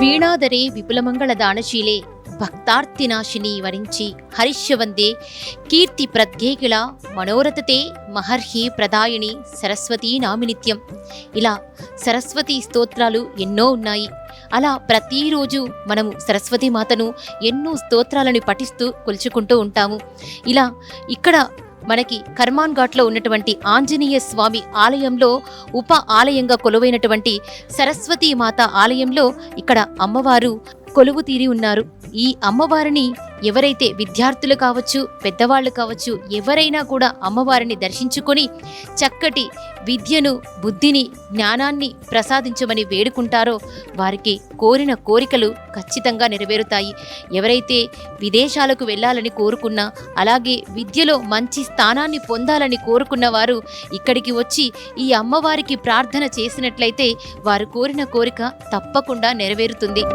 వీణాధరే విపులమంగళ దానశీలే భక్తార్తినాశిని వరించి హరిష్యవందే కీర్తి ప్రద్యేకిల మనోరథతే మహర్షి ప్రదాయిని సరస్వతీ నామినిత్యం. ఇలా సరస్వతి స్తోత్రాలు ఎన్నో ఉన్నాయి. అలా ప్రతిరోజు మనము సరస్వతీ మాతను ఎన్నో స్తోత్రాలను పఠిస్తూ కొలుచుకుంటూ ఉంటాము. ఇలా ఇక్కడ మనకి కర్మాన్ ఘాట్లో ఉన్నటువంటి ఆంజనేయ స్వామి ఆలయంలో ఉప ఆలయంగా కొలువైనటువంటి సరస్వతీ మాత ఆలయంలో ఇక్కడ అమ్మవారు కొలువు తీరి ఉన్నారు. ఈ అమ్మవారిని ఎవరైతే విద్యార్థులు కావచ్చు, పెద్దవాళ్ళు కావచ్చు, ఎవరైనా కూడా అమ్మవారిని దర్శించుకొని చక్కటి విద్యను, బుద్ధిని, జ్ఞానాన్ని ప్రసాదించమని వేడుకుంటారో వారికి కోరిన కోరికలు ఖచ్చితంగా నెరవేరుతాయి. ఎవరైతే విదేశాలకు వెళ్ళాలని కోరుకున్నా, అలాగే విద్యలో మంచి స్థానాన్ని పొందాలని కోరుకున్న వారు ఇక్కడికి వచ్చి ఈ అమ్మవారికి ప్రార్థన చేసినట్లయితే వారు కోరిన కోరిక తప్పకుండా నెరవేరుతుంది.